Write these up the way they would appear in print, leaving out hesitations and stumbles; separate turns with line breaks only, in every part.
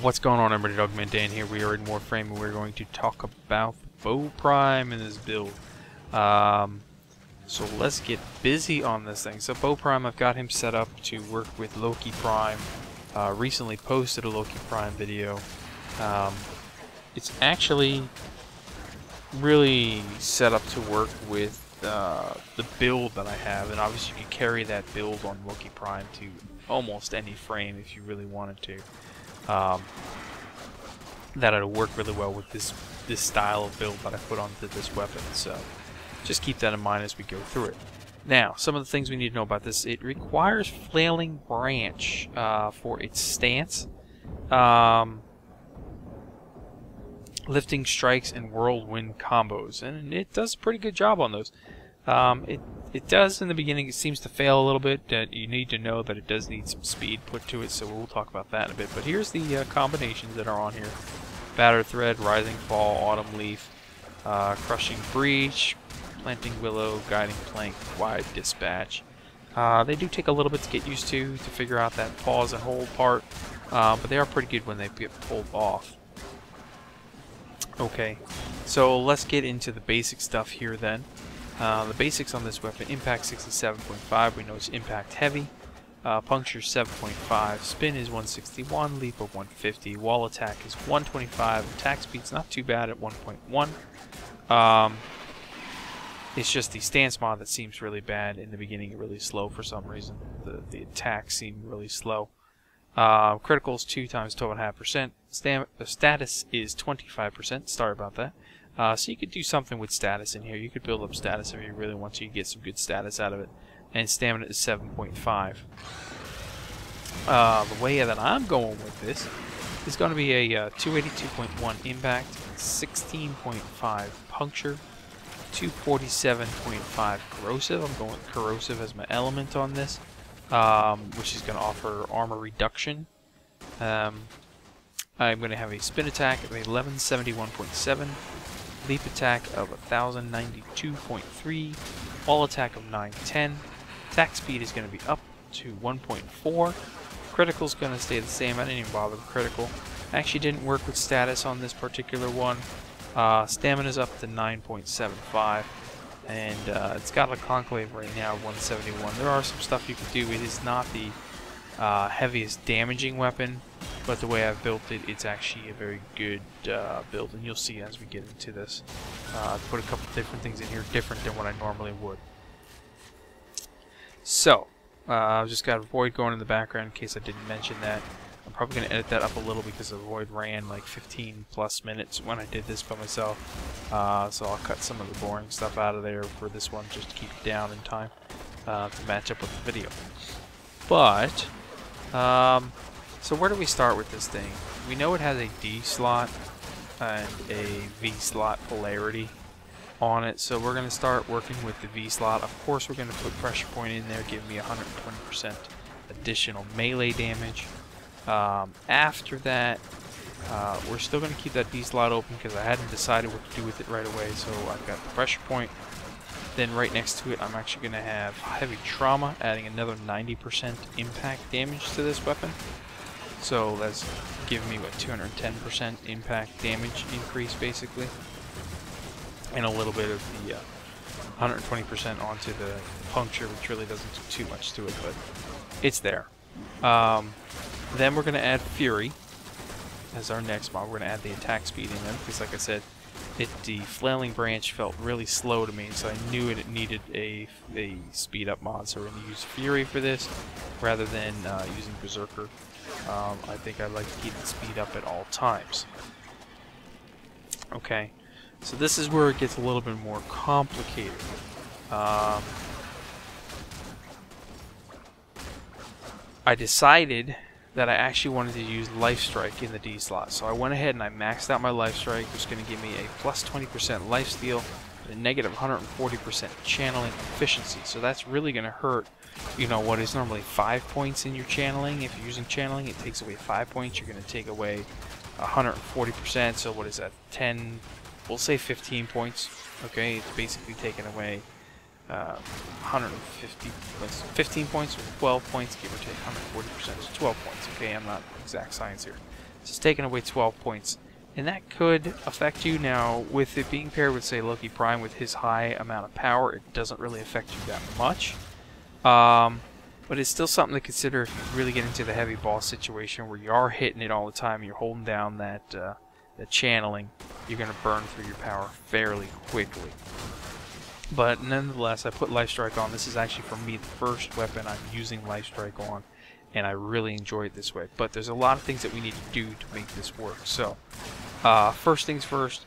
What's going on, everybody? Dogman Dan here. We are in Warframe and we're going to talk about Bow Prime in this build. So let's get busy on this thing. So Bow Prime, I've got him set up to work with Loki Prime. Recently posted a Loki Prime video. It's actually really set up to work with the build that I have, and obviously you can carry that build on Loki Prime to almost any frame if you really wanted to. That'll work really well with this style of build that I put onto this weapon, so just keep that in mind as we go through it. Now, some of the things we need to know about this: it requires Flailing Branch for its stance, lifting strikes, and whirlwind combos, and it does a pretty good job on those. It does in the beginning. It seems to fail a little bit. You need to know that it does need some speed put to it, so we'll talk about that in a bit. But here's the combinations that are on here: Battered Thread, Rising Fall, Autumn Leaf, Crushing Breach, Planting Willow, Guiding Plank, Wide Dispatch. They do take a little bit to get used to figure out that pause and hold part, but they are pretty good when they get pulled off. Okay, so let's get into the basic stuff here then. The basics on this weapon: impact 67.5, we know it's impact heavy. Puncture 7.5, spin is 161, leap of 150, wall attack is 125, attack speed's not too bad at 1.1. It's just the stance mod that seems really bad in the beginning, really slow for some reason. The attacks seem really slow. Criticals 2 times 12.5%. Status is 25%. Sorry about that. So you could do something with status in here. You could build up status if you really want to. You get some good status out of it. And stamina is 7.5. The way that I'm going with this is going to be a 282.1 impact, 16.5 puncture, 247.5 corrosive. I'm going with corrosive as my element on this, which is going to offer armor reduction. I'm going to have a spin attack of 1171.7, leap attack of 1092.3, wall attack of 910. Attack speed is going to be up to 1.4. Critical is going to stay the same. I didn't even bother with critical. Actually didn't work with status on this particular one. Stamina is up to 9.75, and it's got a conclave right now of 171. There are some stuff you can do. It is not the heaviest damaging weapon, but the way I've built it, it's actually a very good build, and you'll see as we get into this. Put a couple different things in here, different than what I normally would. So, I've just got a Void going in the background in case I didn't mention that. I'm probably going to edit that up a little because the Void ran like 15 plus minutes when I did this by myself. So I'll cut some of the boring stuff out of there for this one just to keep it down in time to match up with the video. But, so where do we start with this thing? We know it has a D slot and a V slot polarity on it, so we're going to start working with the V slot. Of course, we're going to put pressure point in there, give me 120% additional melee damage. After that, we're still going to keep that D slot open because I hadn't decided what to do with it right away, so I've got the pressure point. Then right next to it, I'm actually going to have heavy trauma, adding another 90% impact damage to this weapon. So that's giving me, what, 210% impact damage increase, basically. And a little bit of the 120% onto the puncture, which really doesn't do too much to it, but it's there. Then we're going to add Fury as our next mod. We're going to add the attack speed in there because, like I said, the Flailing Branch felt really slow to me, so I knew it needed a speed up mod. So we're going to use Fury for this rather than using Berserker. I think I'd like to keep the speed up at all times. Okay, so this is where it gets a little bit more complicated. I decided that I actually wanted to use Life Strike in the D slot. So I went ahead and I maxed out my Life Strike, which is going to give me a plus 20% lifesteal and a negative 140% channeling efficiency. So that's really going to hurt, you know, what is normally 5 points in your channeling. If you're using channeling, it takes away 5 points. You're going to take away 140%. So what is that? 10, we'll say 15 points. Okay, it's basically taking away 150 plus 15 points or 12 points, give or take 140%, so 12 points. Okay, I'm not exact science here. So it's taking away 12 points. And that could affect you. Now, with it being paired with, say, Loki Prime with his high amount of power, it doesn't really affect you that much. But it's still something to consider if you really get into the heavy boss situation where you are hitting it all the time and you're holding down that the channeling. You're going to burn through your power fairly quickly. But nonetheless, I put Life Strike on. This is actually, for me, the first weapon I'm using Life Strike on, and I really enjoy it this way. But there's a lot of things that we need to do to make this work. So, first things first,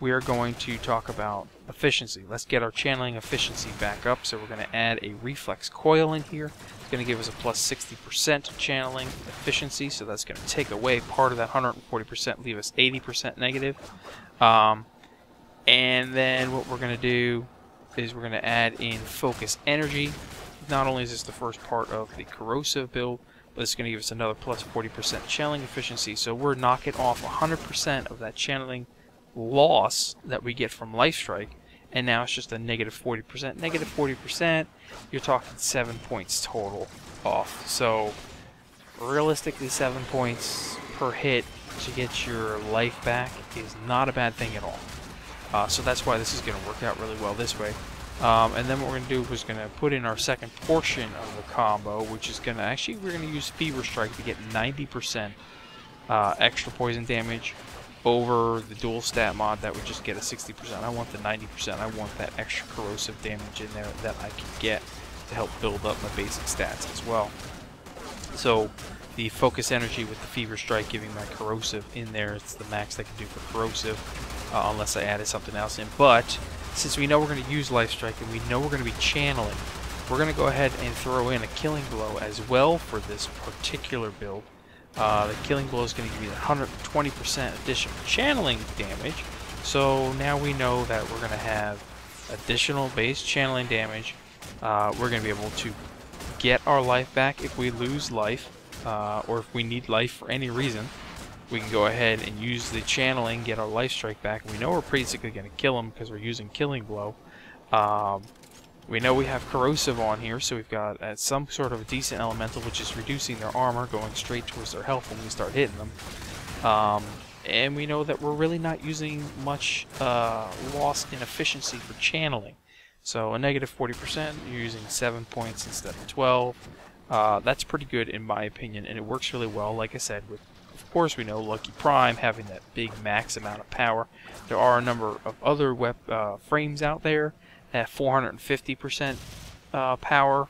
we are going to talk about efficiency. Let's get our channeling efficiency back up. So we're going to add a reflex coil in here. It's going to give us a plus 60% channeling efficiency. So that's going to take away part of that 140%, leave us 80% negative. And then what we're going to do is we're going to add in focus energy. Not only is this the first part of the corrosive build, but it's going to give us another plus 40% channeling efficiency. So we're knocking off 100% of that channeling loss that we get from Life Strike, and now it's just a negative 40%. Negative 40%, you're talking 7 points total off. So realistically, 7 points per hit to get your life back is not a bad thing at all. So that's why this is going to work out really well this way. And then what we're going to do is going to put in our second portion of the combo, which is going to actually, we're going to use Fever Strike to get 90% extra poison damage over the dual stat mod that would just get a 60%. I want the 90%. I want that extra corrosive damage in there that I can get to help build up my basic stats as well. So the focus energy with the Fever Strike giving my corrosive in there, it's the max I can do for corrosive, unless I added something else in. But since we know we're going to use Life Strike and we know we're going to be channeling, we're going to go ahead and throw in a Killing Blow as well for this particular build. The Killing Blow is going to give you 120% additional channeling damage. So now we know that we're going to have additional base channeling damage. We're going to be able to get our life back if we lose life, or if we need life for any reason. We can go ahead and use the channeling, get our Life Strike back. We know we're basically going to kill them because we're using Killing Blow. We know we have Corrosive on here, so we've got some sort of a decent elemental, which is reducing their armor, going straight towards their health when we start hitting them. And we know that we're really not using much loss in efficiency for channeling. So a negative 40%, you're using 7 points instead of 12. That's pretty good in my opinion, and it works really well, like I said, with, of course, we know Lucky Prime having that big max amount of power. There are a number of other frames out there that have 450% power,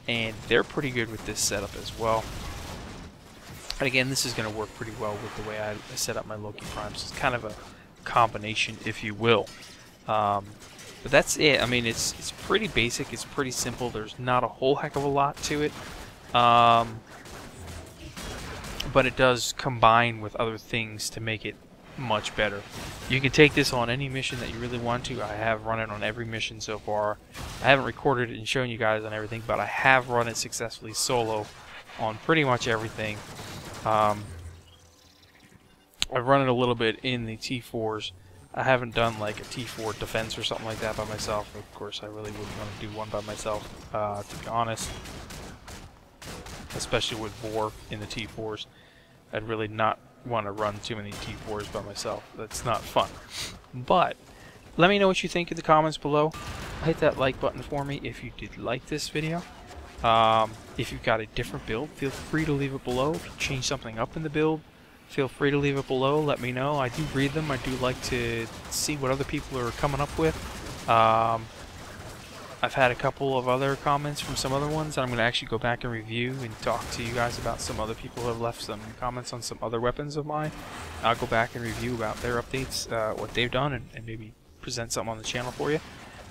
and they're pretty good with this setup as well. And again, this is going to work pretty well with the way I set up my Loki Primes. It's kind of a combination, if you will. But that's it. I mean, it's pretty basic. It's pretty simple. There's not a whole heck of a lot to it. But it does combine with other things to make it much better. You can take this on any mission that you really want to. I have run it on every mission so far. I haven't recorded it and shown you guys on everything, but I have run it successfully solo on pretty much everything. I've run it a little bit in the T4s. I haven't done like a T4 defense or something like that by myself. Of course, I really wouldn't want to do one by myself, to be honest. Especially with Vor in the T4s. I'd really not want to run too many T4s by myself. That's not fun. But let me know what you think in the comments below. Hit that like button for me if you did like this video. If you've got a different build, feel free to leave it below. If you change something up in the build, feel free to leave it below. Let me know. I do read them. I do like to see what other people are coming up with. I've had a couple of other comments from some other ones, and I'm going to actually go back and review and talk to you guys about some other people who have left some comments on some other weapons of mine. I'll go back and review about their updates, what they've done, and maybe present something on the channel for you.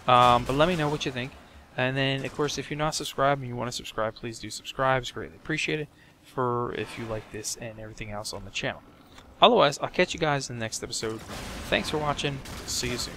But let me know what you think. And then, of course, if you're not subscribed and you want to subscribe, please do subscribe. It's greatly appreciated if you like this and everything else on the channel. Otherwise, I'll catch you guys in the next episode. Thanks for watching. See you soon.